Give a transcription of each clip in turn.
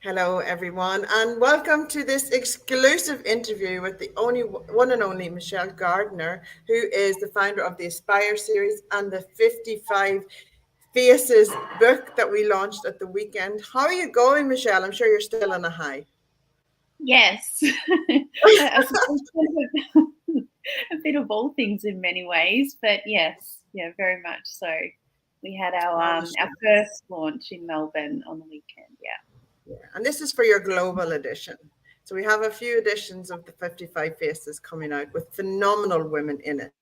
Hello, everyone, and welcome to this exclusive interview with the only one and only Michelle Gardiner, who is the founder of the Aspire series and the 55 Faces book that we launched at the weekend. How are you going, Michelle? I'm sure you're still on a high. Yes, I suppose a bit of all things in many ways, but yes, yeah, very much so. We had On the our show. first launch in Melbourne on the weekend. Yeah. Yeah. And this is for your global edition. So we have a few editions of the 55 Faces coming out with phenomenal women in it.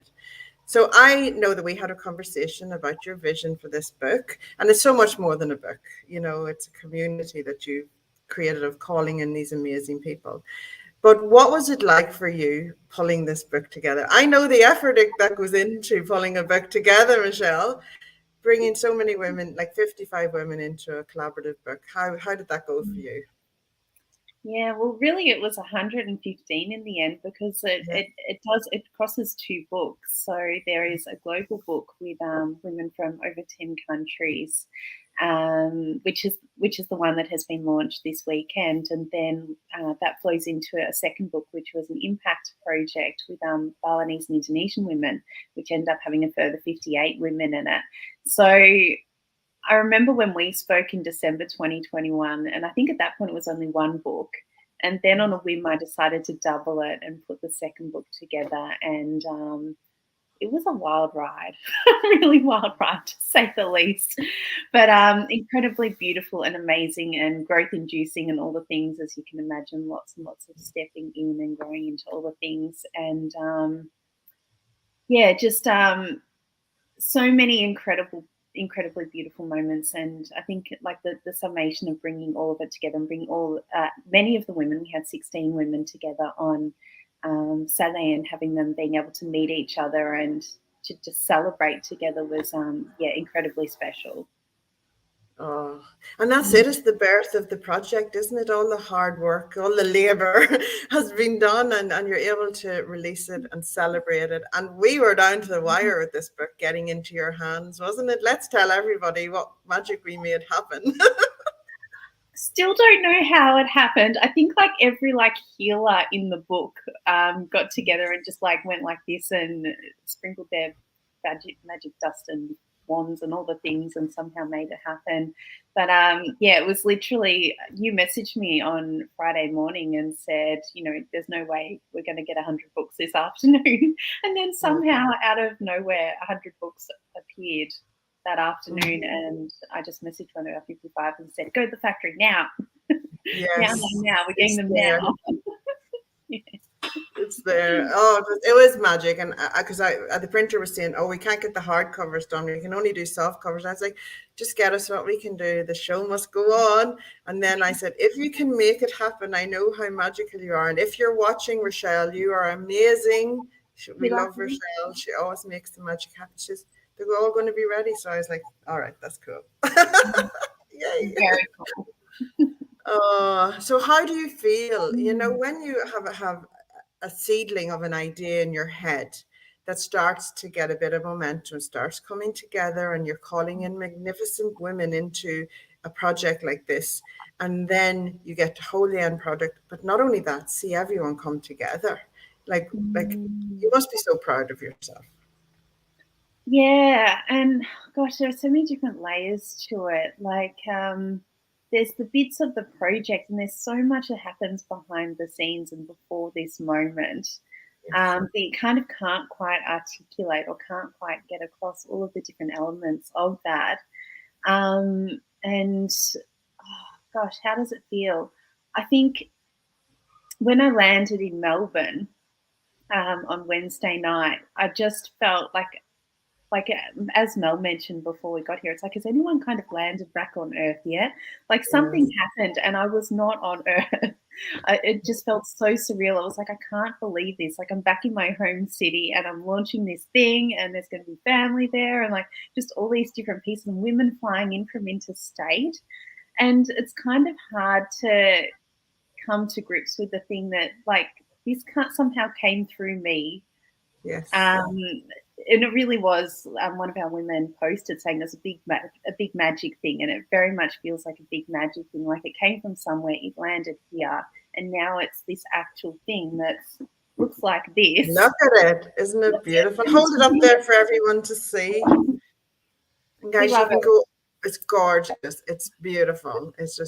So I know that we had a conversation about your vision for this book, and it's so much more than a book. It's a community that you've created of calling in these amazing people. But what was it like for you pulling this book together? I know the effort that goes into pulling a book together, Michelle, bringing so many women, like 55 women, into a collaborative book. How did that go for you? Yeah, well, really, it was 115 in the end because Yeah. it crosses two books. So there is a global book with women from over 10 countries, which is the one that has been launched this weekend, and then that flows into a second book, which was an impact project with Balinese and Indonesian women, which ended up having a further 58 women in it. So I remember when we spoke in December 2021, and I think at that point it was only one book. And then on a whim, I decided to double it and put the second book together. And it was a wild ride, really wild ride to say the least. But incredibly beautiful and amazing and growth inducing and all the things, as you can imagine, lots and lots of stepping in and growing into all the things. And yeah, just so many incredibly beautiful moments. And I think like the summation of bringing all of it together and bringing all many of the women, we had 16 women together on Saturday, and having them being able to meet each other and to just celebrate together was yeah, incredibly special. Oh, and that's it. It's the birth of the project, isn't it? All the hard work, all the labor has been done, and you're able to release it and celebrate it. And we were down to the wire with this book getting into your hands, wasn't it? Let's tell everybody what magic we made happen. Still don't know how it happened. I think like every like healer in the book got together and just like went like this and sprinkled their magic dust and wands and all the things and somehow made it happen. But yeah, it was literally, you messaged me on Friday morning and said, you know, there's no way we're going to get 100 books this afternoon. And then somehow out of nowhere, 100 books appeared that afternoon, Mhm. and I just messaged one of our 55 and said, "Go to the factory now, now, now, Yes, now. We're getting it's them there. now." Yeah. It's there. Oh, it was magic. And because the printer was saying, "Oh, we can't get the hard covers done. We can only do soft covers." I was like, "Just get us what we can do. The show must go on." And then I said, "If you can make it happen, I know how magical you are. And if you're watching, Rochelle, you are amazing. We You love love me? Rochelle. She always makes the magic happen." They're all going to be ready. So I was like, "All right, that's cool." Yay. Very cool. So how do you feel, when you have a seedling of an idea in your head that starts to get a bit of momentum, starts coming together, and you're calling in magnificent women into a project like this, and then you get to hold the end product, but not only that, see everyone come together. Like you Mm. must be so proud of yourself. Yeah, and gosh, there are so many different layers to it. Like, there's the bits of the project, and there's so much that happens behind the scenes and before this moment Yes. that you kind of can't quite articulate or can't quite get across all of the different elements of that. And oh, gosh, how does it feel? I think when I landed in Melbourne on Wednesday night, I just felt like as Mel mentioned before we got here, it's like, has anyone kind of landed back on Earth yet? Like something Yes. happened and I was not on Earth. It just felt so surreal. I was like, I can't believe this. Like I'm back in my home city and I'm launching this thing and there's going to be family there and like just all these different pieces and women flying in from interstate. And it's kind of hard to come to grips with the thing that like this can't somehow came through me. Yes. um, it really was. One of our women posted saying there's a big magic thing, and it very much feels like a big magic thing. Like it came from somewhere, it landed here, and now it's this actual thing that looks like this. Look at it. Isn't it beautiful? Hold it up there for everyone to see. And guys, you can go. It's gorgeous. It's beautiful. It's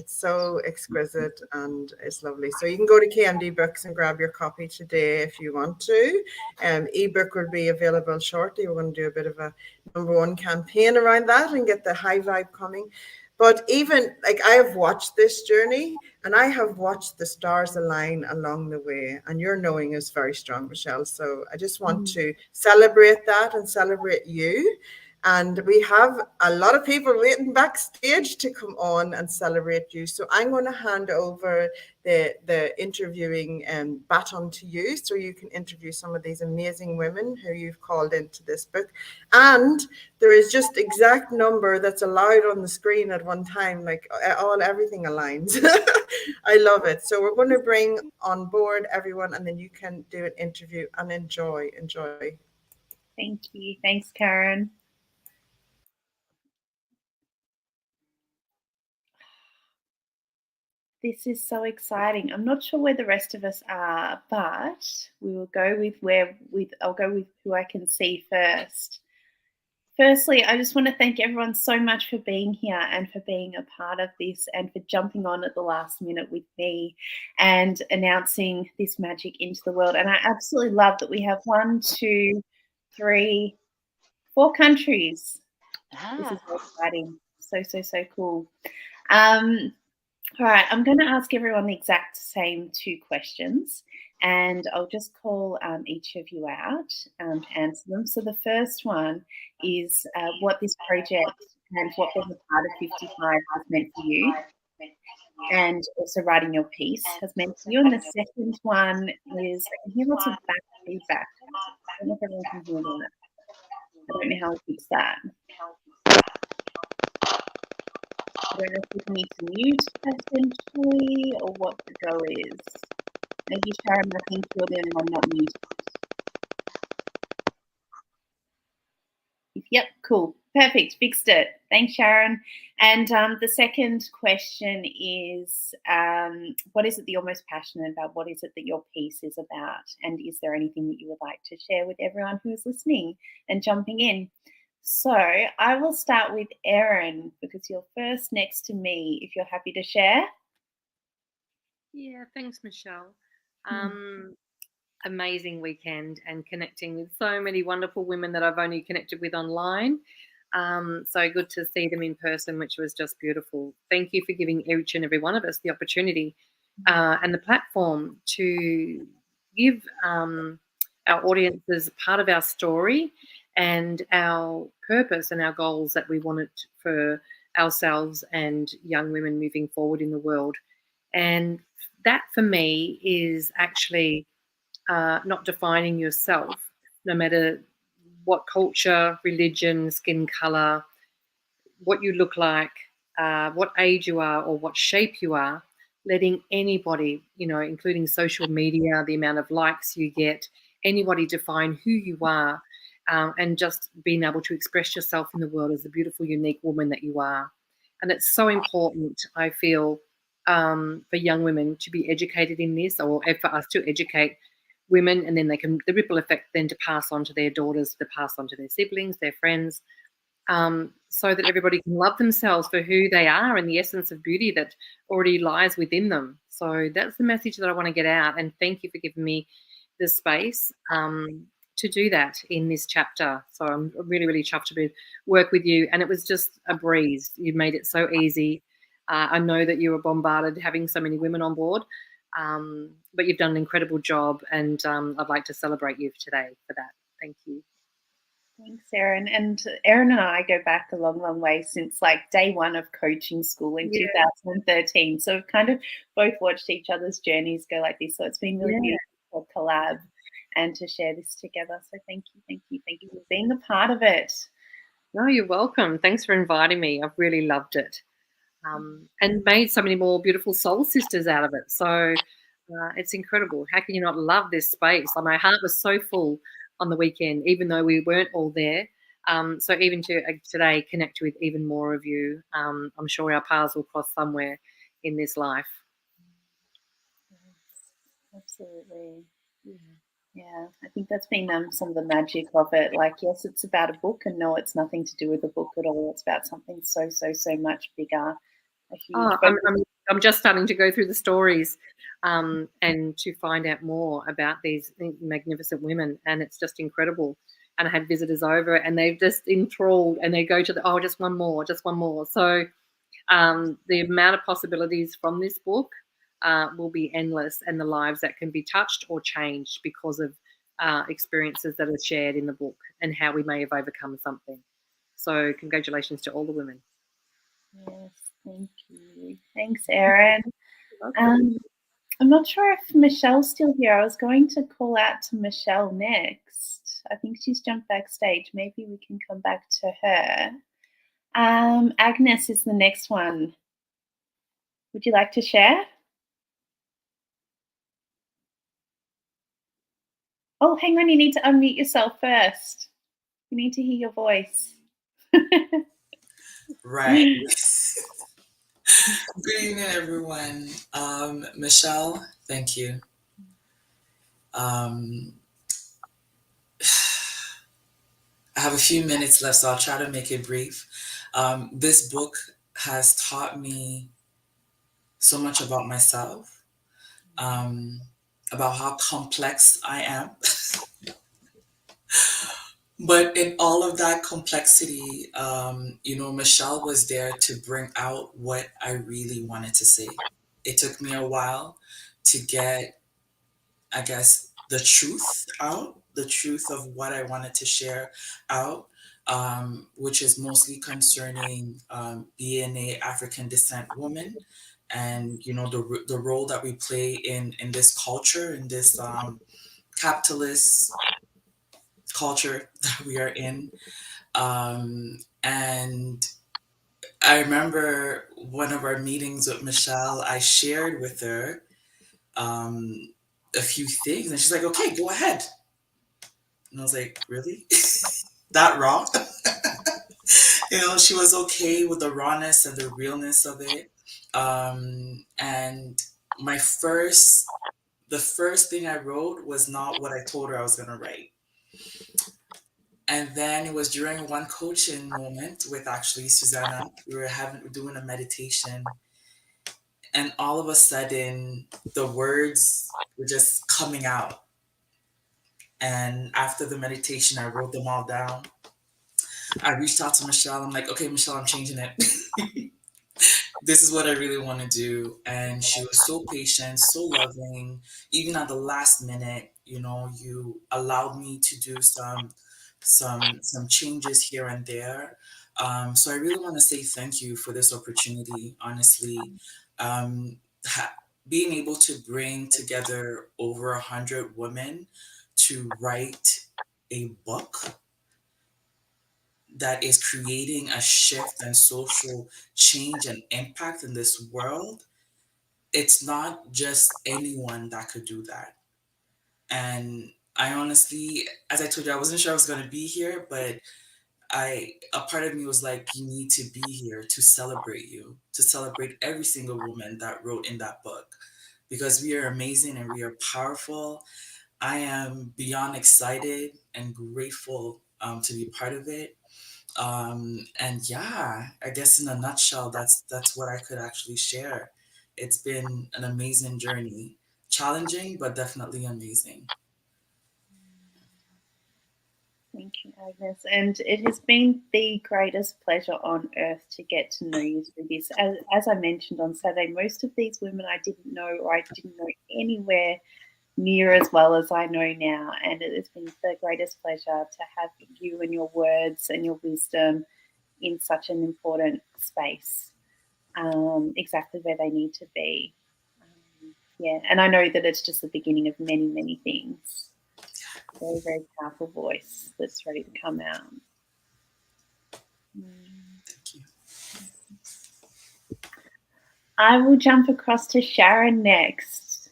so exquisite and it's lovely. So you can go to KMD Books and grab your copy today if you want to. Ebook will be available shortly. We're going to do a bit of a #1 campaign around that and get the high vibe coming. But even like I have watched this journey and I have watched the stars align along the way, and your knowing is very strong, Michelle. So I just want to celebrate that and celebrate you. And we have a lot of people waiting backstage to come on and celebrate you. So I'm going to hand over the interviewing baton to you so you can interview some of these amazing women who you've called into this book. And there is just exact number that's allowed on the screen at one time, like everything aligns. I love it. So we're going to bring on board everyone and then you can do an interview and enjoy. Thank you. Thanks, Karen. This is so exciting. I'm not sure where the rest of us are, but we will go I'll go with who I can see first. Firstly, I just want to thank everyone so much for being here and for being a part of this and for jumping on at the last minute with me and announcing this magic into the world. And I absolutely love that we have 1, 2, 3, 4 countries. This is so exciting. So cool. All right, I'm going to ask everyone the exact same 2 questions, and I'll just call each of you out to answer them. So the first one is what this project and what being a part of 55 has meant for you, and also writing your piece has meant to you. And the second one is, I can hear lots of back feedback. I don't know if everyone can hear that. I don't know how to fix that. I don't know if we need to mute potentially or what the go is. Maybe Sharon, I think you're the only one not muted. Yep, cool. Perfect. Fixed it. Thanks, Sharon. And the second question is, what is it that you're most passionate about? What is it that your piece is about? And is there anything that you would like to share with everyone who's listening and jumping in? So I will start with Erin because you're first next to me, if you're happy to share. Yeah, thanks, Michelle. Amazing weekend and connecting with so many wonderful women that I've only connected with online. So good to see them in person, which was just beautiful. Thank you for giving each and every one of us the opportunity and the platform to give our audiences part of our story and our purpose and our goals that we wanted for ourselves and young women moving forward in the world. And that for me is actually not defining yourself, no matter what culture, religion, skin color, what you look like, what age you are or what shape you are, letting anybody, including social media, the amount of likes you get, anybody define who you are. And just being able to express yourself in the world as the beautiful, unique woman that you are. And it's so important, I feel, for young women to be educated in this, or for us to educate women, and then the ripple effect then to pass on to their daughters, to pass on to their siblings, their friends, so that everybody can love themselves for who they are and the essence of beauty that already lies within them. So that's the message that I want to get out. And thank you for giving me the space to do that in this chapter. So I'm really, really chuffed to work with you. And it was just a breeze. You made it so easy. I know that you were bombarded having so many women on board, but you've done an incredible job. And I'd like to celebrate you today for that. Thank you. Thanks, Erin. And Erin and I go back a long, long way since like day one of coaching school in 2013. So we've kind of both watched each other's journeys go like this. So it's been really beautiful to collab and to share this together. So thank you for being a part of it. No, you're welcome. Thanks for inviting me. I've really loved it. And made so many more beautiful soul sisters out of it. So it's incredible. How can you not love this space? My heart was so full on the weekend, even though we weren't all there. So even to today, connect with even more of you. I'm sure our paths will cross somewhere in this life. Absolutely. Yeah, I think that's been some of the magic of it. Like, yes, it's about a book, and no, it's nothing to do with the book at all. It's about something so much bigger. A huge. I'm just starting to go through the stories and to find out more about these magnificent women, and it's just incredible. And I had visitors over, and they've just enthralled, and they go to the just one more. So the amount of possibilities from this book will be endless, and the lives that can be touched or changed because of experiences that are shared in the book and how we may have overcome something. So congratulations to all the women. Yes, thank you. Thanks, Erin. I'm not sure if Michelle's still here. I was going to call out to Michelle next. I think she's jumped backstage. Maybe we can come back to her. Agnes is the next one. Would you like to share? Oh, hang on. You need to unmute yourself first. We need to hear your voice. Right. Good evening, everyone. Michelle, thank you. I have a few minutes left, so I'll try to make it brief. This book has taught me so much about myself, about how complex I am. But in all of that complexity, Michelle was there to bring out what I really wanted to say. It took me a while to get, I guess, the truth out, the truth of what I wanted to share out, which is mostly concerning being a African descent woman, and the role that we play in this culture, in this capitalist culture that we are in. And I remember one of our meetings with Michelle, I shared with her a few things, and she's like, okay, go ahead. And I was like, really? That raw? She was okay with the rawness and the realness of it. And the first thing I wrote was not what I told her I was going to write. And then it was during one coaching moment with actually Susanna. We were doing a meditation, and all of a sudden the words were just coming out. And after the meditation, I wrote them all down. I reached out to Michelle. I'm like, okay, Michelle, I'm changing it. This is what I really want to do. And she was so patient, so loving. Even at the last minute, you allowed me to do some changes here and there. So I really want to say thank you for this opportunity, honestly. Um, Being able to bring together over 100 women to write a book that is creating a shift and social change and impact in this world, it's not just anyone that could do that. And I honestly, as I told you, I wasn't sure I was going to be here, but a part of me was like, you need to be here to celebrate you, to celebrate every single woman that wrote in that book, because we are amazing and we are powerful. I am beyond excited and grateful to be part of it. And yeah, I guess in a nutshell, that's what I could actually share. It's been an amazing journey, challenging, but definitely amazing. Thank you, Agnes. And it has been the greatest pleasure on earth to get to know you through this. As I mentioned on Saturday, most of these women I didn't know, or I didn't know anywhere near as well as I know now. And it has been the greatest pleasure to have you and your words and your wisdom in such an important space, exactly where they need to be. Yeah, and I know that it's just the beginning of many, many things. Very, very powerful voice that's ready to come out. Thank you. I will jump across to Sharon next.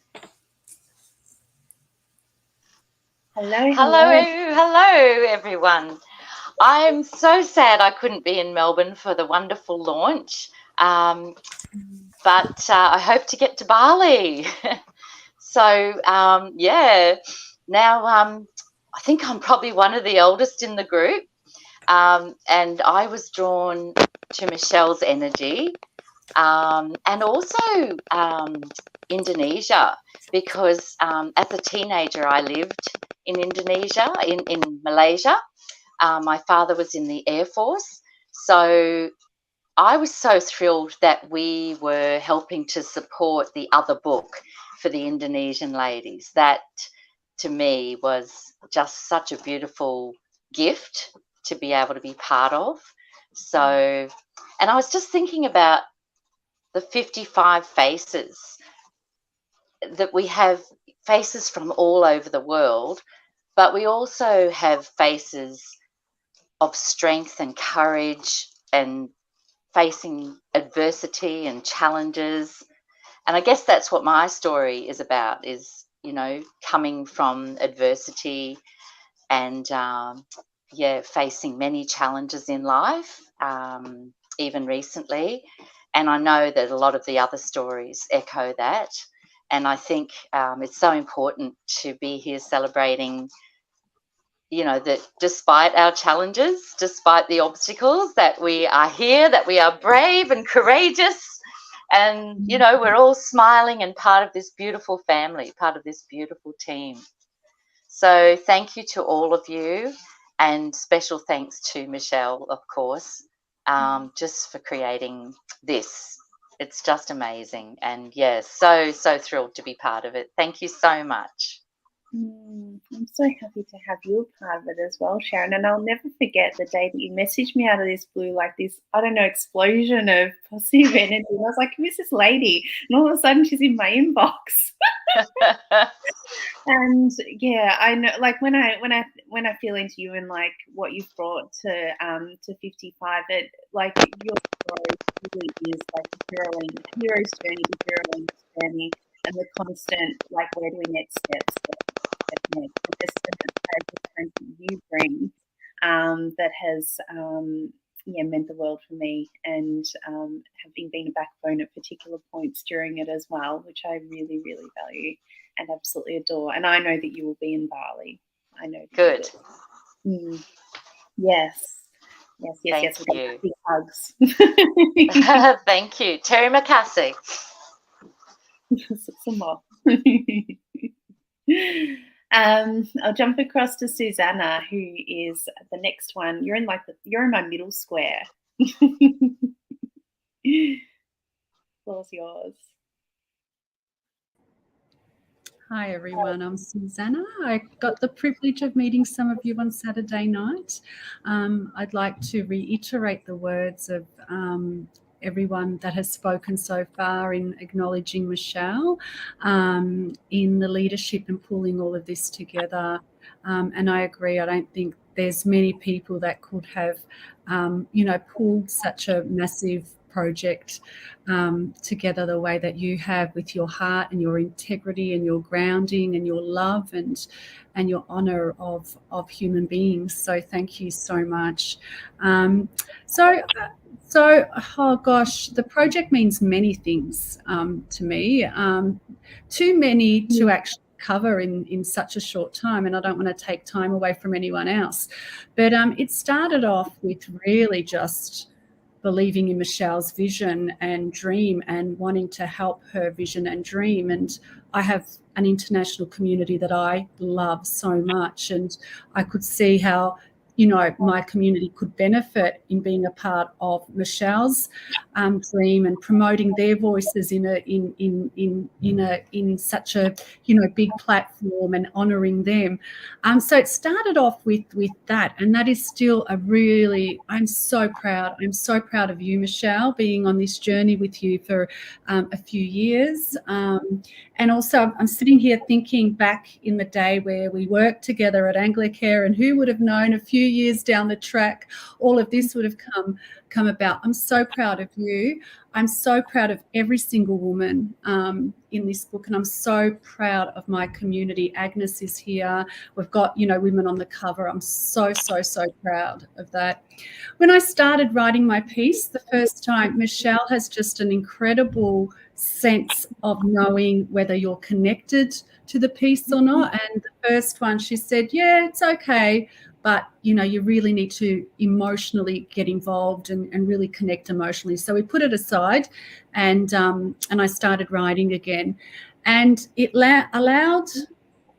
Hello. Everyone. I'm so sad I couldn't be in Melbourne for the wonderful launch, but I hope to get to Bali. So, now I think I'm probably one of the oldest in the group, and I was drawn to Michelle's energy, and also Indonesia, because as a teenager I lived in Indonesia, in Malaysia. My father was in the Air Force, so I was so thrilled that we were helping to support the other book for the Indonesian ladies. That, to me, was just such a beautiful gift to be able to be part of. So, and I was just thinking about the 55 faces, that we have faces from all over the world, but we also have faces of strength and courage and facing adversity and challenges. And I guess that's what my story is about, is, coming from adversity and, facing many challenges in life, even recently. And I know that a lot of the other stories echo that. And I think it's so important to be here celebrating, that despite our challenges, despite the obstacles, that we are here, that we are brave and courageous. And, we're all smiling and part of this beautiful family, part of this beautiful team. So thank you to all of you, and special thanks to Michelle, of course, just for creating this. It's just amazing. And so thrilled to be part of it. Thank you so much. I'm so happy to have you a part of it as well, Sharon. And I'll never forget the day that you messaged me out of this blue, like this, I don't know, explosion of positive energy. And I was like, who's this lady? And all of a sudden she's in my inbox. And I know, like when I feel into you and like what you've brought to 55, it, like, your story really is like the hero's journey, and the constant, like, where do we next steps? That you bring that has meant the world for me, and having been a backbone at particular points during it as well, which I really, really value and absolutely adore. And I know that you will be in Bali. I know. Good. Yes. Thank you. Big hugs. Thank you. Terima kasih. Some more. I'll jump across to Susanna, who is the next one. You're in my middle square. Floor's yours. Hi everyone, I'm Susanna. I got the privilege of meeting some of you on Saturday night. I'd like to reiterate the words of everyone that has spoken so far in acknowledging Michelle in the leadership and pulling all of this together. And I agree, I don't think there's many people that could have, pulled such a massive project together the way that you have, with your heart and your integrity and your grounding and your love and your honor of human beings. So thank you so much. So, oh gosh, the project means many things to me, too many to actually cover in such a short time, and I don't want to take time away from anyone else. But it started off with really just believing in Michelle's vision and dream and wanting to help her vision and dream. And I have an international community that I love so much, and I could see how my community could benefit in being a part of Michelle's dream and promoting their voices in such a big platform and honouring them. So it started off with that, and that is still I'm so proud. I'm so proud of you, Michelle, being on this journey with you for a few years. And also I'm sitting here thinking back in the day where we worked together at Anglicare, and who would have known a few years down the track, all of this would have come about. I'm so proud of you. I'm so proud of every single woman in this book, and I'm so proud of my community. Agnes is here. We've got, women on the cover. I'm so, so, so proud of that. When I started writing my piece the first time, Michelle has just an incredible sense of knowing whether you're connected to the piece or not. And the first one, she said, yeah, it's okay, but you really need to emotionally get involved and really connect emotionally. So we put it aside, and I started writing again, and it allowed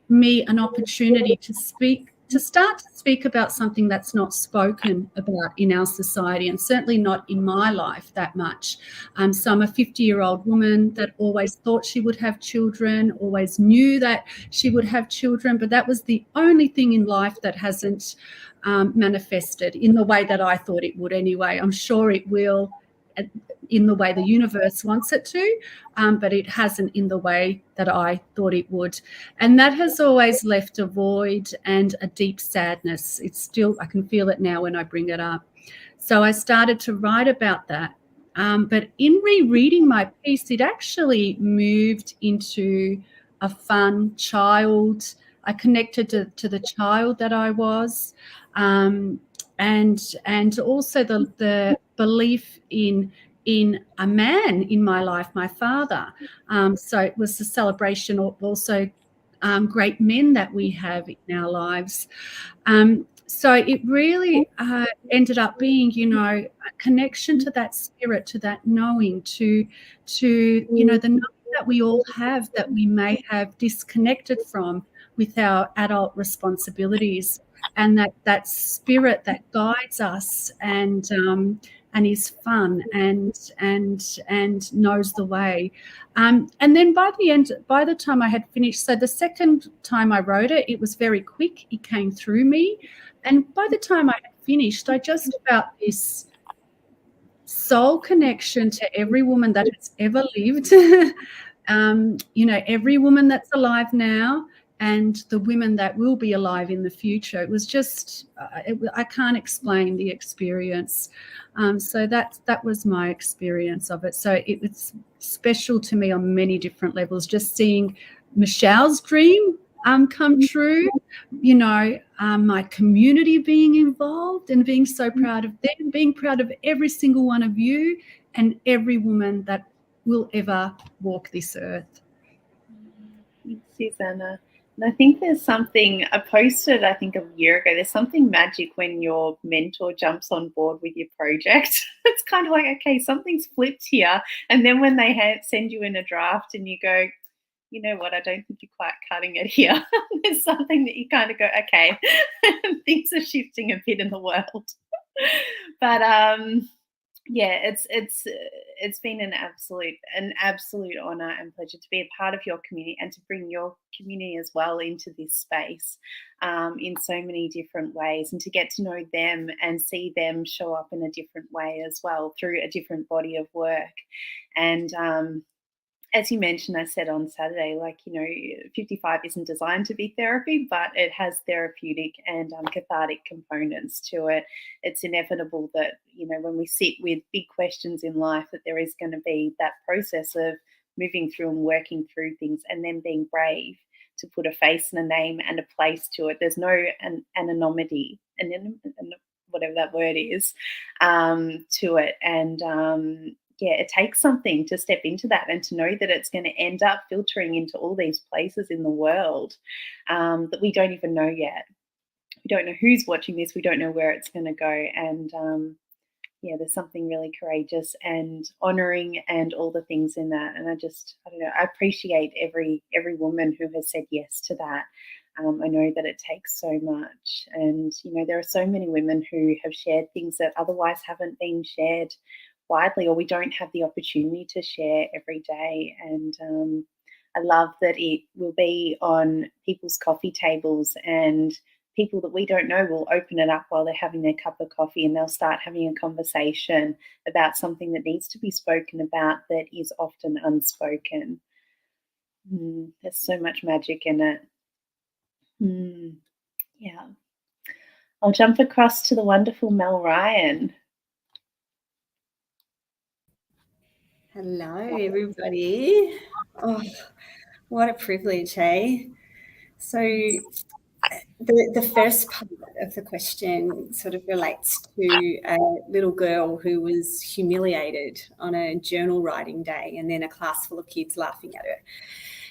me an opportunity to start to speak about something that's not spoken about in our society, and certainly not in my life that much. So I'm a 50-year-old woman that always thought she would have children, always knew that she would have children, but that was the only thing in life that hasn't manifested in the way that I thought it would anyway. I'm sure it will in the way the universe wants it to, but it hasn't in the way that I thought it would. And that has always left a void and a deep sadness. It's still, I can feel it now when I bring it up. So I started to write about that. But in rereading my piece, it actually moved into a fun child. I connected to the child that I was, and also the belief in a man in my life, my father. So it was a celebration of also great men that we have in our lives. So it really ended up being, a connection to that spirit, to that knowing, to the knowing that we all have, that we may have disconnected from with our adult responsibilities, and that spirit that guides us and is fun and knows the way. And then by the time I had finished, so the second time I wrote it, it was very quick. It came through me. And by the time I had finished, I just felt this soul connection to every woman that has ever lived, every woman that's alive now, and the women that will be alive in the future. It was just, I can't explain the experience. So that was my experience of it. So it's special to me on many different levels, just seeing Michelle's dream come true, my community being involved and being so proud of them, being proud of every single one of you and every woman that will ever walk this earth. Thanks, Susanna. And I think there's something, I posted, I think a year ago, there's something magic when your mentor jumps on board with your project. It's kind of like, okay, something's flipped here. And then when they send you in a draft and you go, you know what, I don't think you're quite cutting it here. There's something that you kind of go, okay, things are shifting a bit in the world. But yeah, it's been an absolute honor and pleasure to be a part of your community and to bring your community as well into this space in so many different ways, and to get to know them and see them show up in a different way as well through a different body of work. And as you mentioned, I said on Saturday, 55 isn't designed to be therapy, but it has therapeutic and cathartic components to it. It's inevitable that, when we sit with big questions in life, that there is going to be that process of moving through and working through things, and then being brave to put a face and a name and a place to it. There's no anonymity, and whatever that word is, to it. And yeah, it takes something to step into that and to know that it's going to end up filtering into all these places in the world that we don't even know yet. We don't know who's watching this. We don't know where it's going to go. And yeah, there's something really courageous and honouring and all the things in that. And I don't know, I appreciate every woman who has said yes to that. I know that it takes so much. And, there are so many women who have shared things that otherwise haven't been shared widely, or we don't have the opportunity to share every day. And I love that it will be on people's coffee tables, and people that we don't know will open it up while they're having their cup of coffee, and they'll start having a conversation about something that needs to be spoken about that is often unspoken. There's so much magic in it. Yeah. I'll jump across to the wonderful Mel Ryan. Hello, everybody. Oh, what a privilege, hey? So the first part of the question sort of relates to a little girl who was humiliated on a journal writing day and then a class full of kids laughing at her.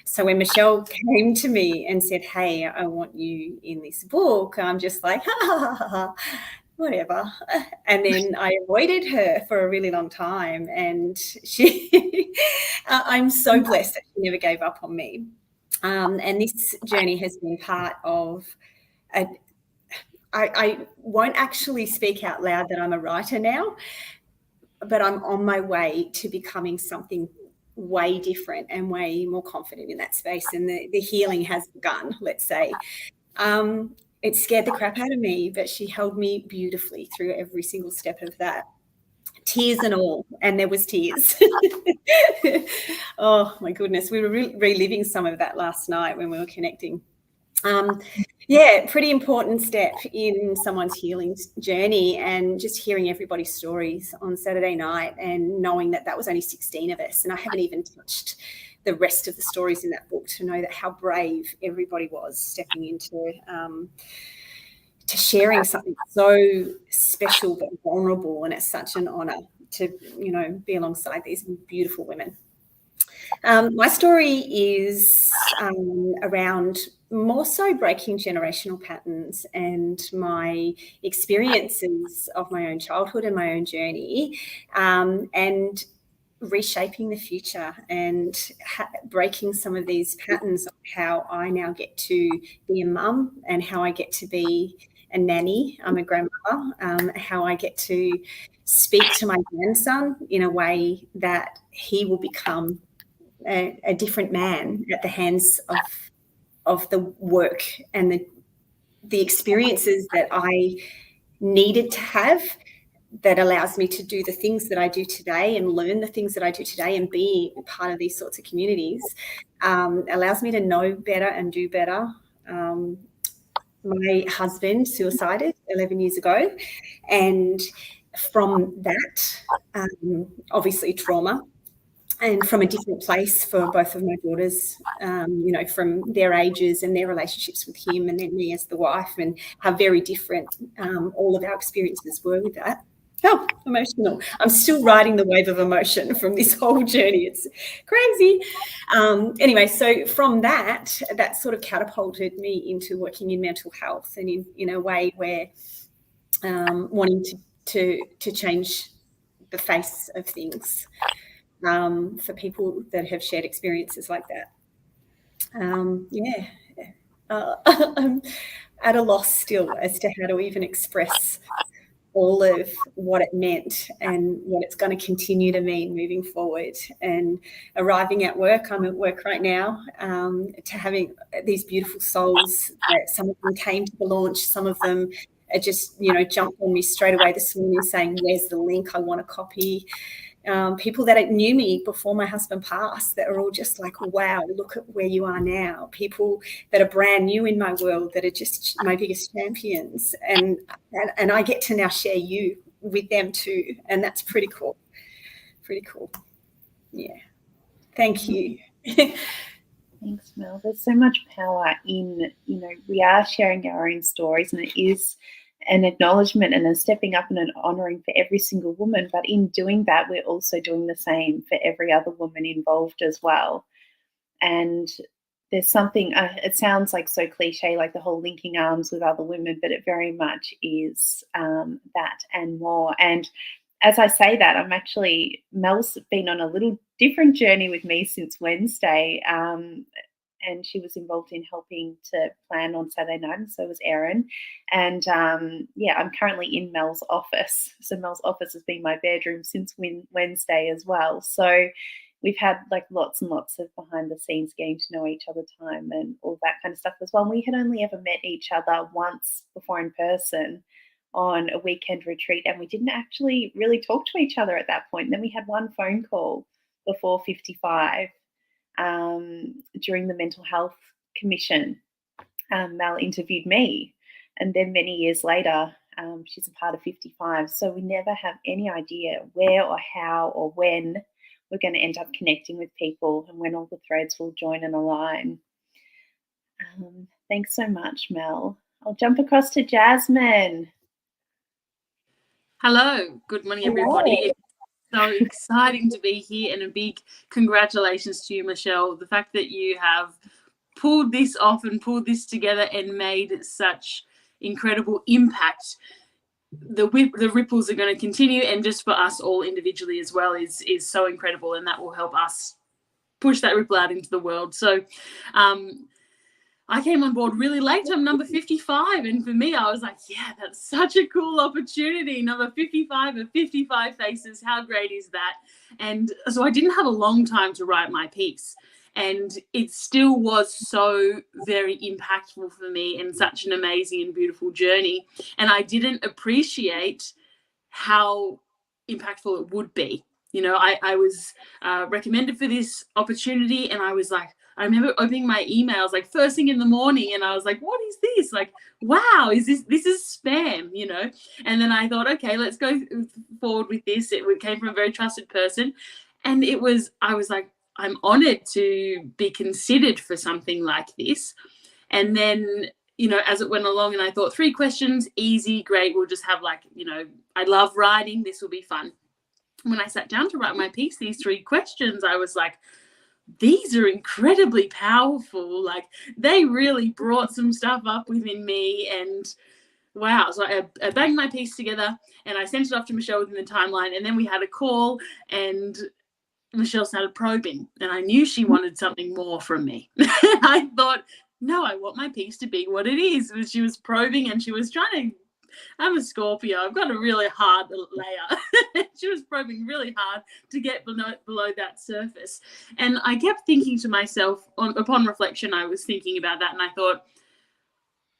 So when Michelle came to me and said, hey, I want you in this book, I'm just like, ha, ha, ha, ha, whatever. And then I avoided her for a really long time. And she, I'm so blessed that she never gave up on me. And this journey has been part of, I won't actually speak out loud that I'm a writer now, but I'm on my way to becoming something way different and way more confident in that space. And the healing has begun, let's say. It scared the crap out of me, but she held me beautifully through every single step of that. Tears and all, and there was tears. Oh my goodness, we were reliving some of that last night when we were connecting. Yeah, pretty important step in someone's healing journey, and just hearing everybody's stories on Saturday night and knowing that that was only 16 of us, and I haven't even touched the rest of the stories in that book to know that how brave everybody was stepping into to sharing something so special but vulnerable, and it's such an honor to be alongside these beautiful women. My story is around more so breaking generational patterns and my experiences of my own childhood and my own journey, and reshaping the future and breaking some of these patterns of how I now get to be a mum and how I get to be a nanny. I'm a grandmother. How I get to speak to my grandson in a way that he will become a different man at the hands of the work and the experiences that I needed to have, that allows me to do the things that I do today and learn the things that I do today and be part of these sorts of communities, allows me to know better and do better. My husband suicided 11 years ago, and from that, obviously trauma, and from a different place for both of my daughters, from their ages and their relationships with him, and then me as the wife, and how very different all of our experiences were with that. Oh, emotional. I'm still riding the wave of emotion from this whole journey. It's crazy. Anyway, so from that sort of catapulted me into working in mental health, and in a way where wanting to change the face of things for people that have shared experiences like that. I'm at a loss still as to how to even express all of what it meant and what it's going to continue to mean moving forward. And arriving at work, I'm at work right now, to having these beautiful souls that some of them came to the launch, some of them are just, jumped on me straight away this morning saying, where's the link? I want a copy. People that knew me before my husband passed that are all just like, wow, look at where you are now. People that are brand new in my world that are just my biggest champions. And I get to now share you with them too. And that's pretty cool. Pretty cool. Yeah. Thank you. Thanks, Mel. There's so much power in, we are sharing our own stories, and it is an acknowledgement and a stepping up and an honouring for every single woman. But in doing that, we're also doing the same for every other woman involved as well. And there's something, it sounds like so cliche, like the whole linking arms with other women, but it very much is that and more. And as I say that, Mel's been on a little different journey with me since Wednesday. And she was involved in helping to plan on Saturday night, and so was Erin. And I'm currently in Mel's office. So Mel's office has been my bedroom since Wednesday as well. So we've had like lots and lots of behind the scenes getting to know each other time and all that kind of stuff as well. And we had only ever met each other once before in person on a weekend retreat, and we didn't actually really talk to each other at that point. And then we had one phone call before 55. During the Mental Health Commission, Mel interviewed me, And then many years later, she's a part of 55. So we never have any idea where or how or when we're going to end up connecting with people and when all the threads will join and align. Thanks so much, Mel. I'll jump across to Jasmine. Hello, good morning, everybody. It's so exciting to be here, and a big congratulations to you, Michelle. The fact that you have pulled this off and pulled this together and made such incredible impact. The ripples are going to continue, and just for us all individually as well is so incredible, and that will help us push that ripple out into the world. So I came on board really late. I'm number 55, and for me, I was like, yeah, that's such a cool opportunity. Number 55 of 55 faces. How great is that? And so I didn't have a long time to write my piece, and it still was so very impactful for me and such an amazing and beautiful journey. And I didn't appreciate how impactful it would be. You know, I was recommended for this opportunity, and I was like, I remember opening my emails like first thing in the morning, and I was like, what is this? Like, wow, this is spam, you know? And then I thought, okay, let's go forward with this. It came from a very trusted person. And I was like, I'm honored to be considered for something like this. And then, you know, as it went along, and I thought 3 questions, easy, great. We'll just have like, you know, I love writing. This will be fun. When I sat down to write my piece, these 3 questions, I was like, these are incredibly powerful. Like, they really brought some stuff up within me, and wow. So I banged my piece together and I sent it off to Michelle within the timeline, and then we had a call, and Michelle started probing, and I knew she wanted something more from me. I thought, no, I want my piece to be what it is. She was probing, and she was trying to, I'm a Scorpio. I've got a really hard layer. She was probing really hard to get below that surface. And I kept thinking to myself, upon reflection, I was thinking about that, and I thought,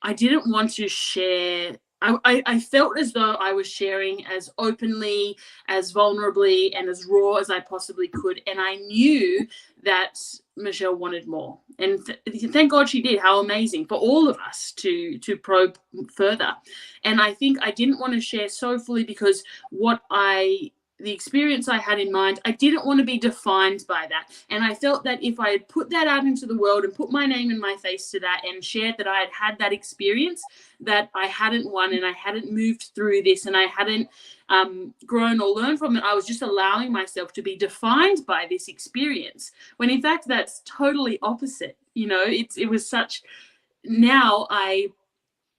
I didn't want to share. I felt as though I was sharing as openly, as vulnerably, and as raw as I possibly could. And I knew that Michelle wanted more. And thank God she did. How amazing for all of us to probe further. And I think I didn't want to share so fully because the experience I had in mind, I didn't want to be defined by that. And I felt that if I had put that out into the world and put my name and my face to that and shared that I had that experience, that I hadn't won and I hadn't moved through this and I hadn't grown or learned from it, I was just allowing myself to be defined by this experience. When in fact, that's totally opposite. You know, it was such, now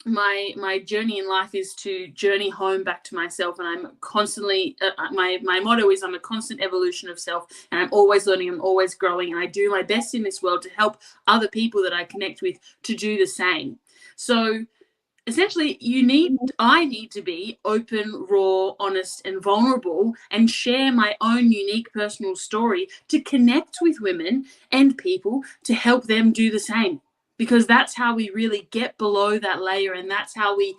my journey in life is to journey home back to myself, and I'm constantly my motto is I'm a constant evolution of self, and I'm always learning, I'm always growing, and I do my best in this world to help other people that I connect with to do the same. So essentially I need to be open, raw, honest, and vulnerable, and share my own unique personal story to connect with women and people to help them do the same. Because that's how we really get below that layer, and that's how we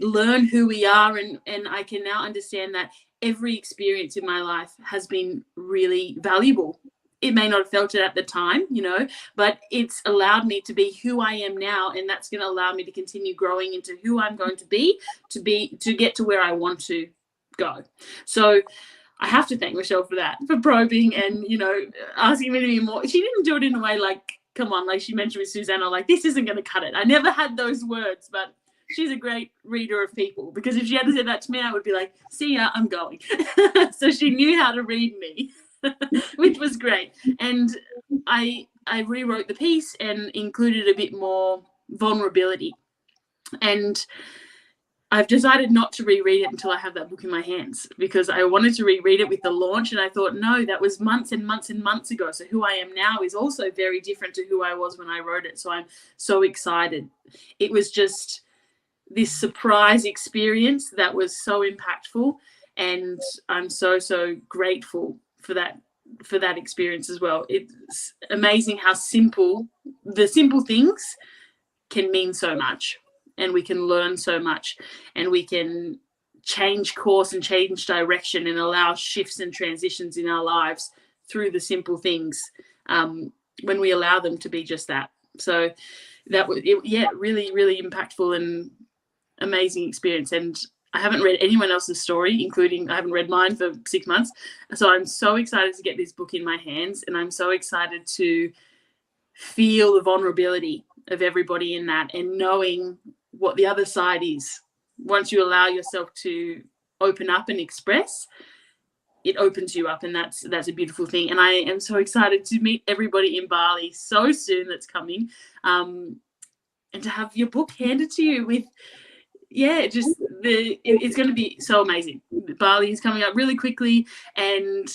learn who we are. And I can now understand that every experience in my life has been really valuable. It may not have felt it at the time, you know, but it's allowed me to be who I am now, and that's going to allow me to continue growing into who I'm going to get to where I want to go. So I have to thank Michelle for that, for probing and, you know, asking me to be more. She didn't do it in a way like, come on, like she mentioned with Susanna, like, this isn't going to cut it. I never had those words, but she's a great reader of people, because if she had said that to me, I would be like, see ya, I'm going. So she knew how to read me, which was great. And I rewrote the piece and included a bit more vulnerability. And I've decided not to reread it until I have that book in my hands, because I wanted to reread it with the launch, and I thought, no, that was months and months and months ago. So who I am now is also very different to who I was when I wrote it. So I'm so excited. It was just this surprise experience that was so impactful, and I'm so grateful for that experience as well. It's amazing how the simple things can mean so much. And we can learn so much, and we can change course and change direction and allow shifts and transitions in our lives through the simple things when we allow them to be just that. So that was it, yeah, really, really impactful and amazing experience. And I haven't read anyone else's story, including I haven't read mine for 6 months. So I'm so excited to get this book in my hands, and I'm so excited to feel the vulnerability of everybody in that, and knowing what the other side is. Once you allow yourself to open up and express, it opens you up, and that's a beautiful thing. And I am so excited to meet everybody in Bali so soon that's coming, and to have your book handed to you with, just it's going to be so amazing. Bali is coming up really quickly, and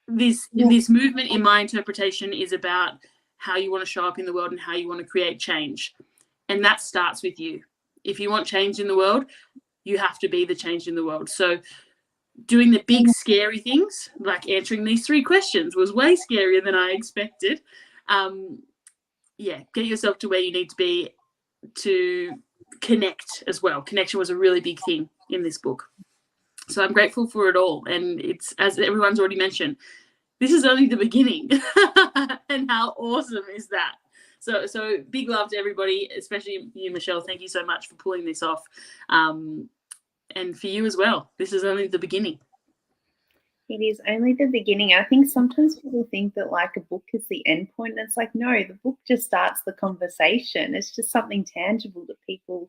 this movement, in my interpretation, is about how you want to show up in the world and how you want to create change. And that starts with you. If you want change in the world, you have to be the change in the world. So doing the big scary things, like answering these 3 questions, was way scarier than I expected. Get yourself to where you need to be to connect as well. Connection was a really big thing in this book. So I'm grateful for it all. And it's, as everyone's already mentioned, this is only the beginning. And how awesome is that? So big love to everybody, especially you, Michelle. Thank you so much for pulling this off. And for you as well. This is only the beginning. It is only the beginning. I think sometimes people think that like a book is the end point. And it's like, no, the book just starts the conversation. It's just something tangible that people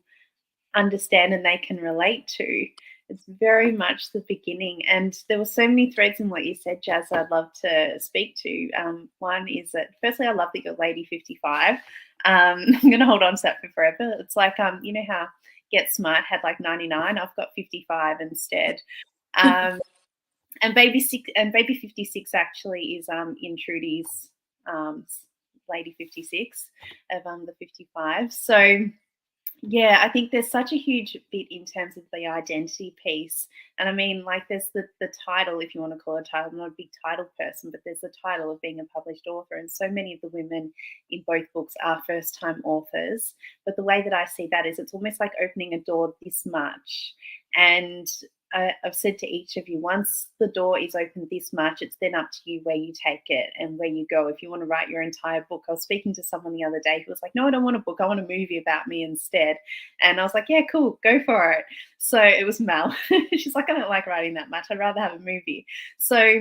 understand and they can relate to. It's very much the beginning. And there were so many threads in what you said, Jazz, I'd love to speak to. One is that, firstly, I love that you're Lady 55. I'm going to hold on to that for forever. It's like, you know how Get Smart had like 99? I've got 55 instead. And baby 56 actually is in Trudy's Lady 56 of the 55. So yeah, I think there's such a huge bit in terms of the identity piece. And I mean, like there's the title, if you want to call it a title. I'm not a big title person, but there's the title of being a published author. And so many of the women in both books are first-time authors. But the way that I see that is it's almost like opening a door this much. And I've said to each of you, once the door is open this much, it's then up to you where you take it and where you go. If you want to write your entire book, I was speaking to someone the other day who was like, no, I don't want a book. I want a movie about me instead. And I was like, yeah, cool, go for it. So it was Mel. She's like, I don't like writing that much. I'd rather have a movie. So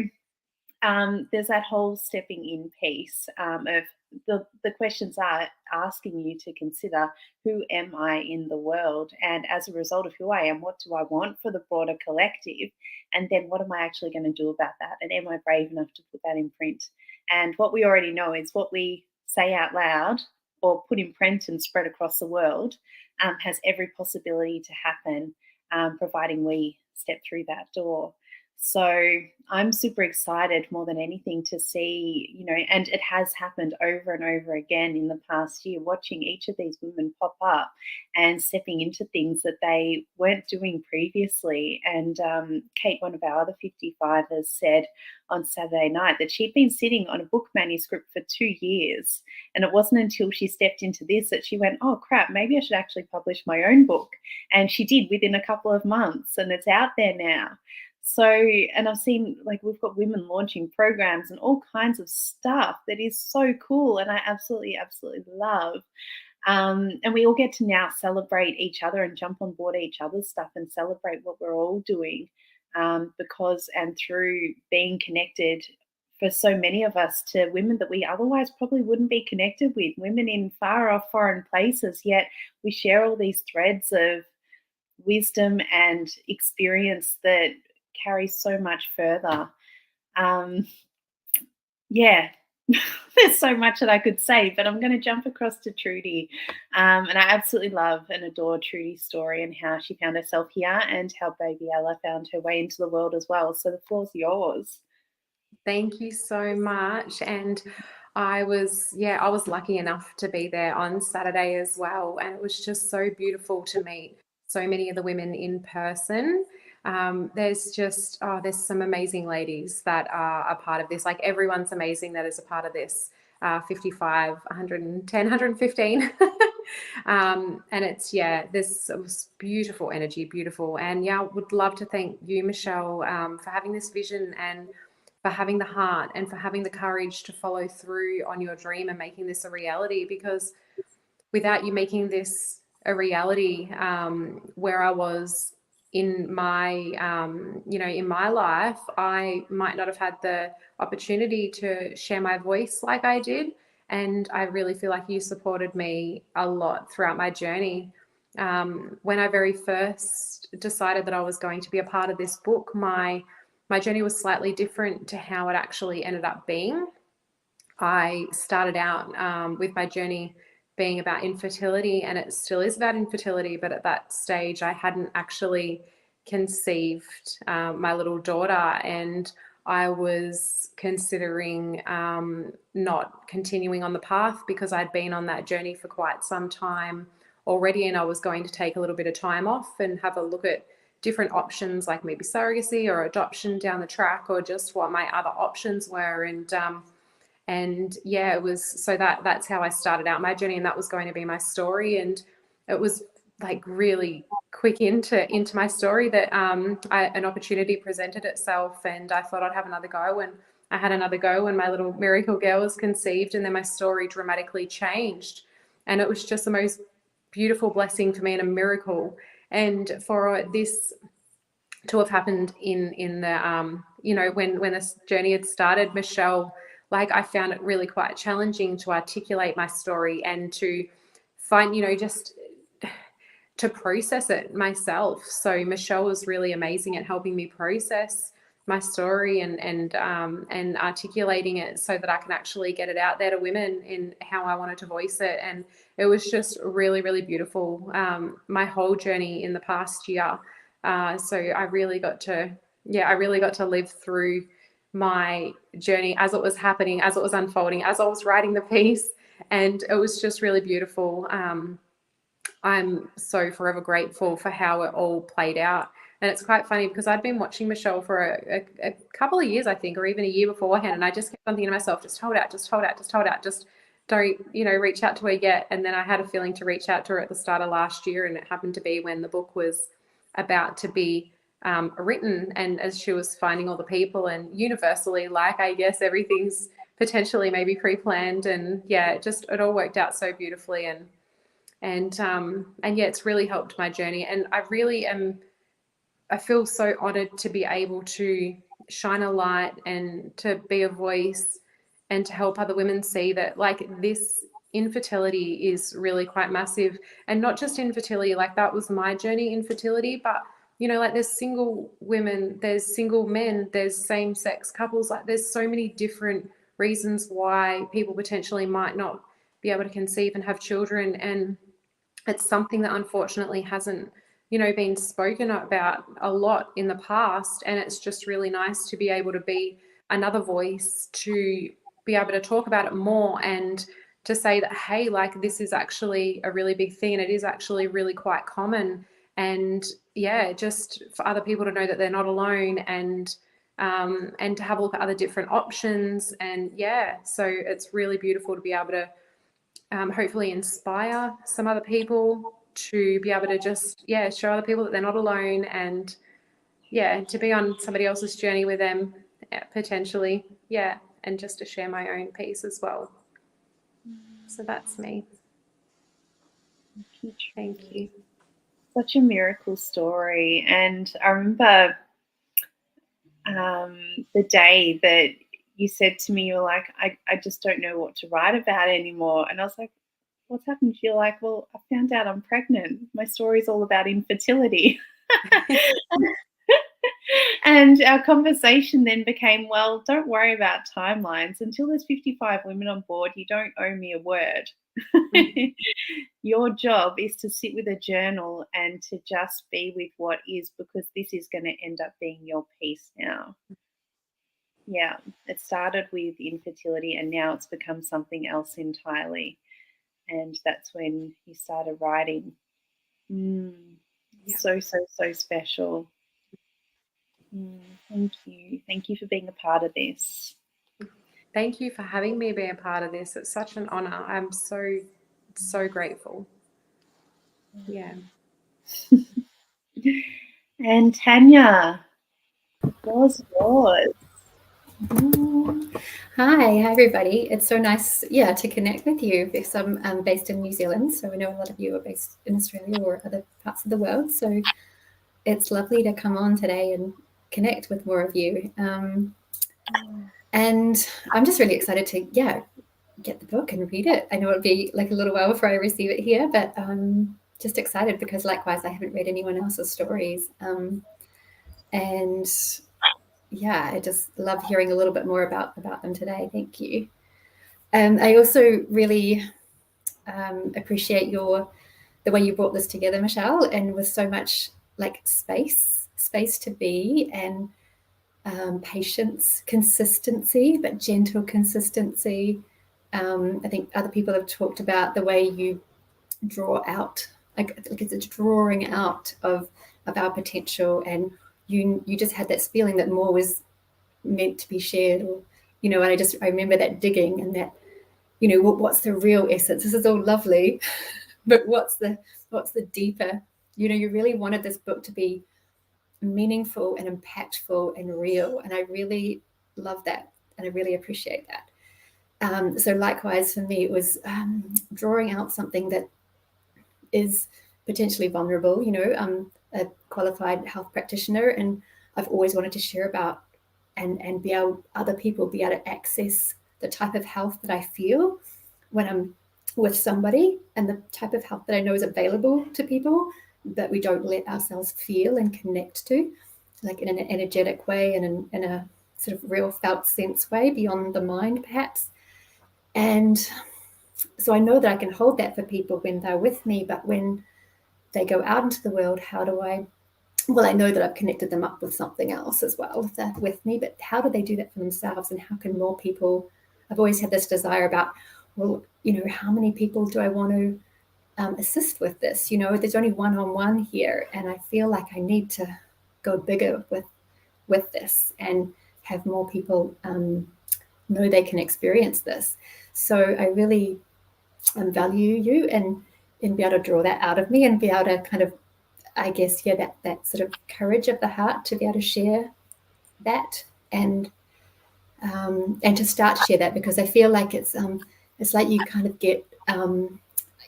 there's that whole stepping in piece of the questions are asking you to consider, who am I in the world? And as a result of who I am, what do I want for the broader collective? And then what am I actually going to do about that? And am I brave enough to put that in print? And what we already know is what we say out loud or put in print and spread across the world has every possibility to happen, providing we step through that door. So I'm super excited more than anything to see, you know, and it has happened over and over again in the past year, watching each of these women pop up and stepping into things that they weren't doing previously. And Kate, one of our other 55ers, said on Saturday night that she'd been sitting on a book manuscript for 2 years. And it wasn't until she stepped into this that she went, oh, crap, maybe I should actually publish my own book. And she did within a couple of months, and it's out there now. So, and I've seen, like, we've got women launching programs and all kinds of stuff that is so cool, and I absolutely, absolutely love. And we all get to now celebrate each other and jump on board each other's stuff and celebrate what we're all doing, because and through being connected for so many of us to women that we otherwise probably wouldn't be connected with, women in far off foreign places, yet we share all these threads of wisdom and experience that carry so much further. There's so much that I could say, but I'm going to jump across to Trudy. And I absolutely love and adore Trudy's story and how she found herself here and how baby Ella found her way into the world as well. So the floor's yours. Thank you so much. And I was lucky enough to be there on Saturday as well. And it was just so beautiful to meet so many of the women in person. There's some amazing ladies that are a part of this. Like, everyone's amazing that is a part of this. 55, 110, 115. And it's, this was beautiful energy, beautiful. And would love to thank you, Michelle, for having this vision and for having the heart and for having the courage to follow through on your dream and making this a reality. Because without you making this a reality, where I was in my, in my life, I might not have had the opportunity to share my voice like I did. And I really feel like you supported me a lot throughout my journey. When I very first decided that I was going to be a part of this book, my journey was slightly different to how it actually ended up being. I started out with my journey being about infertility, and it still is about infertility, but at that stage I hadn't actually conceived my little daughter, and I was considering not continuing on the path because I'd been on that journey for quite some time already, and I was going to take a little bit of time off and have a look at different options, like maybe surrogacy or adoption down the track, or just what my other options were. And yeah, it was, so that's how I started out my journey, and that was going to be my story. And it was like really quick into my story that an opportunity presented itself, and I thought I'd have another go, and I had another go when my little miracle girl was conceived, and then my story dramatically changed. And it was just the most beautiful blessing for me and a miracle. And for this to have happened in the when this journey had started, Michelle, like, I found it really quite challenging to articulate my story and to find, just to process it myself. So Michelle was really amazing at helping me process my story and articulating it so that I can actually get it out there to women in how I wanted to voice it. And it was just really, really beautiful, my whole journey in the past year. So I really got to live through my journey as it was happening, as it was unfolding, as I was writing the piece. And it was just really beautiful. I'm so forever grateful for how it all played out. And it's quite funny because I'd been watching Michelle for a couple of years, I think, or even a year beforehand. And I just kept on thinking to myself, just hold out, just hold out, just hold out. Just don't, reach out to her yet. And then I had a feeling to reach out to her at the start of last year. And it happened to be when the book was about to be written, and as she was finding all the people, and universally, like, I guess everything's potentially maybe pre-planned, and yeah, it all worked out so beautifully. And yeah, it's really helped my journey. And I feel so honored to be able to shine a light and to be a voice and to help other women see that, like, this infertility is really quite massive. And not just infertility, like, that was my journey, infertility, but like, there's single women, there's single men, there's same-sex couples. Like, there's so many different reasons why people potentially might not be able to conceive and have children. And it's something that unfortunately hasn't, been spoken about a lot in the past. And it's just really nice to be able to be another voice, to be able to talk about it more, and to say that, hey, like, this is actually a really big thing, and it is actually really quite common. And yeah, just for other people to know that they're not alone, and to have a look at other different options. And yeah, so it's really beautiful to be able to hopefully inspire some other people to be able to just, show other people that they're not alone, and to be on somebody else's journey with them, potentially, and just to share my own piece as well. So that's me. Thank you. Such a miracle story. And I remember the day that you said to me, you were like, I just don't know what to write about anymore. And I was like, what's happened? You're like, well, I found out I'm pregnant. My story's all about infertility. And our conversation then became, well, don't worry about timelines. Until there's 55 women on board, you don't owe me a word. Your job is to sit with a journal and to just be with what is, because this is going to end up being your piece now. Yeah, it started with infertility, and now it's become something else entirely. And that's when you started writing. So special. Thank you. Thank you for being a part of this. Thank you for having me be a part of this. It's such an honor. I'm so grateful. Yeah. And Tanya, what's yours? Hi everybody. It's so nice, to connect with you because I'm based in New Zealand, so I know a lot of you are based in Australia or other parts of the world. So it's lovely to come on today and connect with more of you. And I'm just really excited to, get the book and read it. I know it'll be like a little while before I receive it here, but I'm just excited because likewise, I haven't read anyone else's stories. And I just love hearing a little bit more about them today. Thank you. I also really appreciate the way you brought this together, Michelle, and with so much like space to be, and patience, consistency, but gentle consistency. I think other people have talked about the way you draw out, like it's a drawing out of our potential, and you just had that feeling that more was meant to be shared, or and I remember that digging and that, what's the real essence? This is all lovely, but what's the deeper? You really wanted this book to be meaningful and impactful and real, and I really love that, and I really appreciate that. So likewise for me, it was drawing out something that is potentially vulnerable. I'm a qualified health practitioner, and I've always wanted to share about and be able other people be able to access the type of health that I feel when I'm with somebody, and the type of health that I know is available to people that we don't let ourselves feel and connect to, like in an energetic way and in a sort of real felt sense way beyond the mind perhaps. And so I know that I can hold that for people when they're with me, but when they go out into the world, how do I know that I've connected them up with something else as well, if they're with me, but how do they do that for themselves, and how can more people? I've always had this desire about, well, how many people do I want to assist with this? There's only one-on-one here, and I feel like I need to go bigger with this and have more people know they can experience this. So I really value you and be able to draw that out of me and be able to kind of, I guess, that sort of courage of the heart to be able to share that and to start to share that, because I feel like it's like you kind of get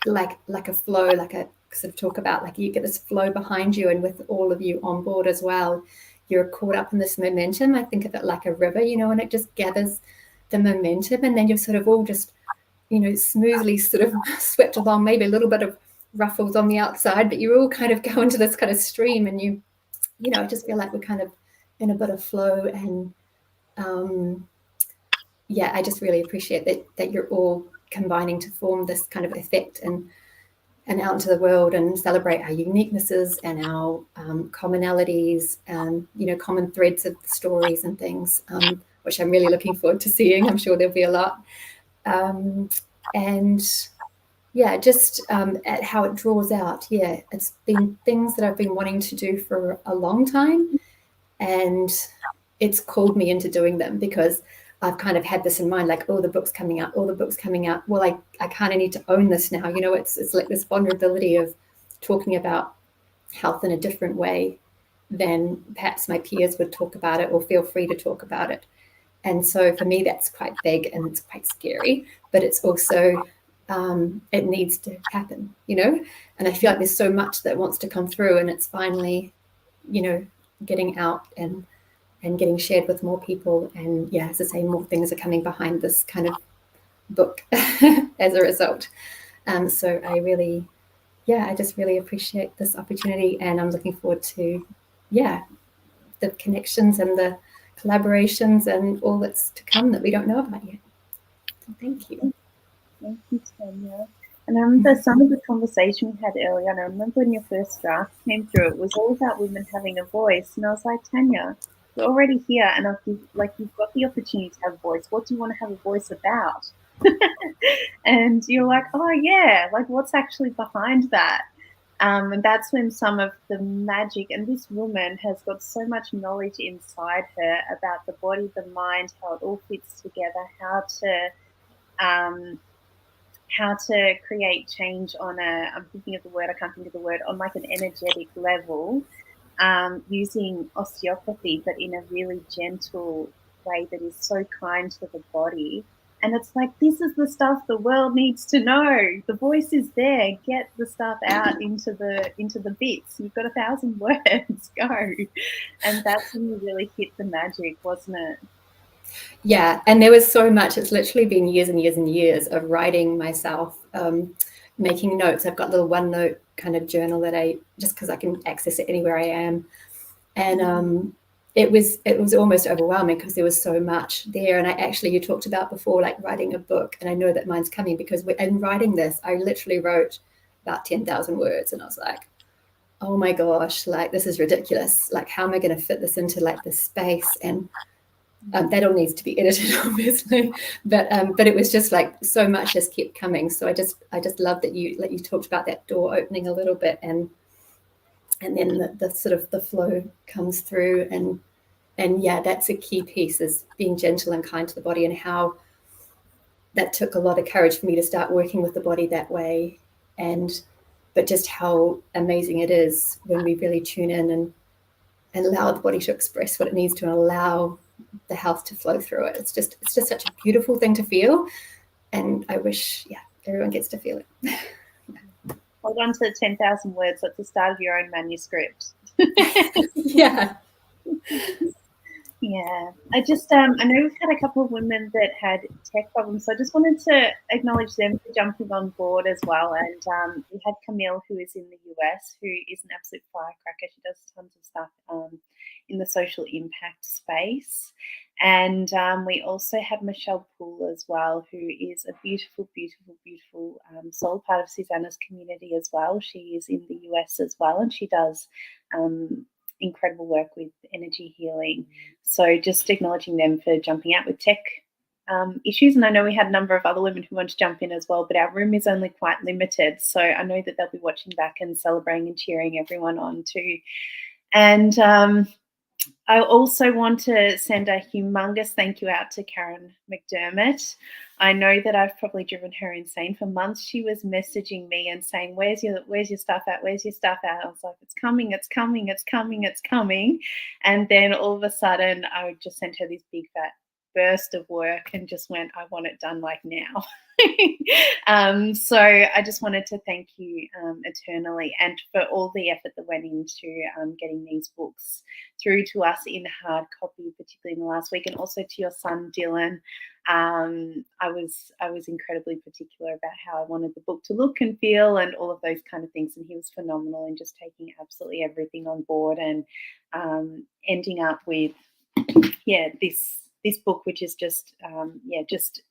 like a flow, like a sort of talk about, like you get this flow behind you, and with all of you on board as well, you're caught up in this momentum. I think of it like a river, and it just gathers the momentum, and then you're sort of all just smoothly sort of swept along, maybe a little bit of ruffles on the outside, but you all kind of go into this kind of stream, and I just feel like we're kind of in a bit of flow. And I just really appreciate that you're all combining to form this kind of effect and out into the world and celebrate our uniquenesses and our commonalities and common threads of stories and things, which I'm really looking forward to seeing. I'm sure there'll be a lot. And just at how it draws out. It's been things that I've been wanting to do for a long time, and it's called me into doing them because I've kind of had this in mind, like, the book's coming out, Well, I kind of need to own this now. It's like this vulnerability of talking about health in a different way than perhaps my peers would talk about it or feel free to talk about it. And so for me, that's quite big and it's quite scary, but it's also, it needs to happen, and I feel like there's so much that wants to come through, and it's finally, getting out and getting shared with more people. And as I say, more things are coming behind this kind of book as a result. So I really, I just really appreciate this opportunity, and I'm looking forward to, the connections and the collaborations and all that's to come that we don't know about yet. So thank you. Thank you, Tanya. And I remember some of the conversation we had earlier, and I remember when your first draft came through, it was all about women having a voice. And I was like, Tanya, you're already here, and you've got the opportunity to have a voice. What do you want to have a voice about? And you're like, oh yeah, like what's actually behind that? And that's when some of the magic, and this woman has got so much knowledge inside her about the body, the mind, how it all fits together, how to create change on I'm thinking of the word, I can't think of the word, on like an energetic level, using osteopathy, but in a really gentle way that is so kind to the body. And it's like, this is the stuff the world needs to know. The voice is there. Get the stuff out into the bits. You've got 1,000 words. Go. And that's when you really hit the magic, wasn't it? Yeah, and there was so much. It's literally been years and years and years of writing myself, making notes. I've got a little OneNote kind of journal that I, just because I can access it anywhere I am. And it was almost overwhelming because there was so much there. And I actually, you talked about before, like writing a book, and I know that mine's coming because in writing this, I literally wrote about 10,000 words, and I was like, oh my gosh, like this is ridiculous. Like, how am I going to fit this into like the space? And that all needs to be edited, obviously, but it was just like so much just kept coming. So I just love that you talked about that door opening a little bit, and then the sort of the flow comes through, and yeah, that's a key piece, is being gentle and kind to the body, and how that took a lot of courage for me to start working with the body that way, but just how amazing it is when we really tune in and allow the body to express what it needs to, and allow the health to flow through it. It's just such a beautiful thing to feel, and I wish everyone gets to feel it. Hold on to the 10,000 words. That's the start of your own manuscript. Yeah. Yeah, I just I know we've had a couple of women that had tech problems, so I just wanted to acknowledge them for jumping on board as well. And we had Camille, who is in the US, who is an absolute firecracker. She does tons of stuff in the social impact space. And we also had Michelle Poole as well, who is a beautiful, beautiful, beautiful soul part of Susanna's community as well. She is in the US as well, and she does incredible work with energy healing. So just acknowledging them for jumping out with tech issues. And I know we had a number of other women who want to jump in as well, but our room is only quite limited. So I know that they'll be watching back and celebrating and cheering everyone on too. And I also want to send a humongous thank you out to Karen McDermott. I know that I've probably driven her insane. For months she was messaging me and saying, where's your stuff at? Where's your stuff at? I was like, it's coming, it's coming, it's coming, it's coming. And then all of a sudden I just sent her this big fat burst of work and just went, I want it done like now. So I just wanted to thank you eternally, and for all the effort that went into getting these books through to us in hard copy, particularly in the last week, and also to your son Dylan. I was incredibly particular about how I wanted the book to look and feel and all of those kind of things, and he was phenomenal in just taking absolutely everything on board, and ending up with this book, which is just just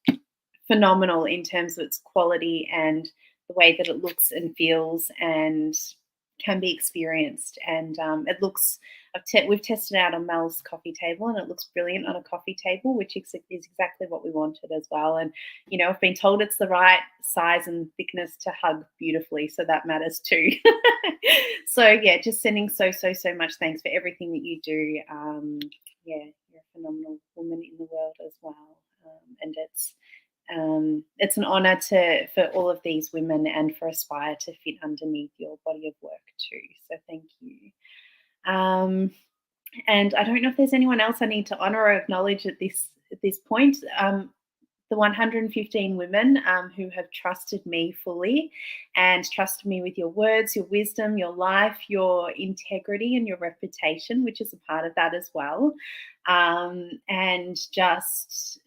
phenomenal in terms of its quality and the way that it looks and feels and can be experienced. And it looks, we've tested it out on Mel's coffee table, and it looks brilliant on a coffee table, which is exactly what we wanted as well. And, you know, I've been told it's the right size and thickness to hug beautifully, so that matters too. So, yeah, just sending so much thanks for everything that you do. You're a phenomenal woman in the world as well. And it's an honour for all of these women and for Aspire to fit underneath your body of work too. So thank you. And I don't know if there's anyone else I need to honour or acknowledge at this point. The 115 women who have trusted me fully and trusted me with your words, your wisdom, your life, your integrity and your reputation, which is a part of that as well. And just,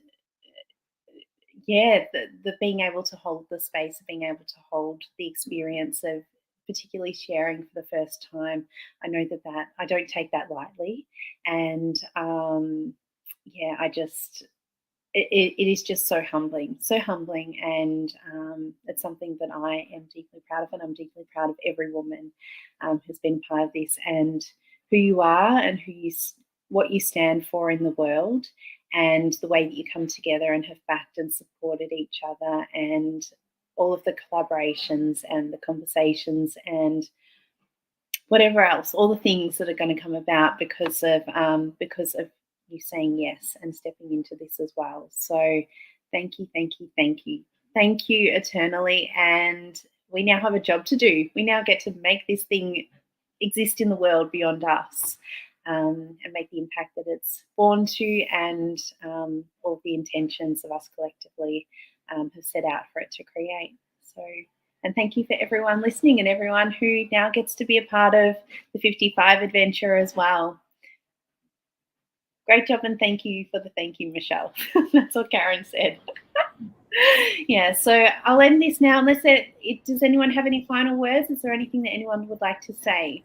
the being able to hold the space, being able to hold the experience of particularly sharing for the first time. I know that I don't take that lightly. And it is just so humbling, and it's something that I am deeply proud of, and I'm deeply proud of every woman who's been part of this, and who you are, and what you stand for in the world, and the way that you come together and have backed and supported each other, and all of the collaborations and the conversations and whatever else, all the things that are going to come about because of you saying yes and stepping into this as well. So thank you eternally. And we now have a job to do. We now get to make this thing exist in the world beyond us. and make the impact that it's born to, and all of the intentions of us collectively have set out for it to create. So, and thank you for everyone listening and everyone who now gets to be a part of the 55 adventure as well. Great job, and thank you for the thank you, Michelle. That's what Karen said. Yeah, so I'll end this now. Unless does anyone have any final words? Is there anything that anyone would like to say?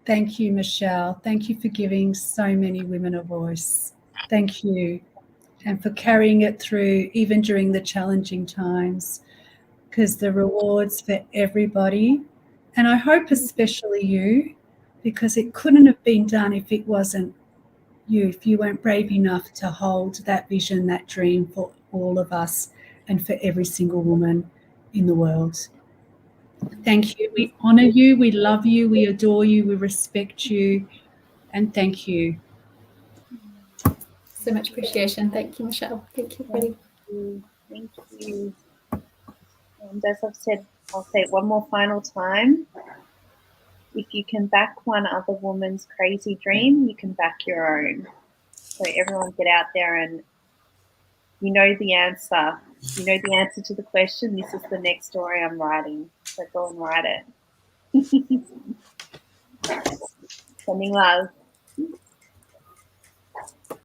Thank you, Michelle. Thank you for giving so many women a voice. Thank you. And for carrying it through even during the challenging times, because the rewards for everybody, and I hope especially you, because it couldn't have been done if it wasn't you, if you weren't brave enough to hold that vision, that dream for all of us and for every single woman in the world. Thank you. We honour you, we love you, we adore you, we respect you, and thank you. So much appreciation. Thank you, Michelle. Thank you, everybody. Thank you. And as I've said, I'll say it one more final time. If you can back one other woman's crazy dream, you can back your own. So everyone get out there, and you know the answer. You know the answer to the question. This is the next story I'm writing. So go and write it. Sending love.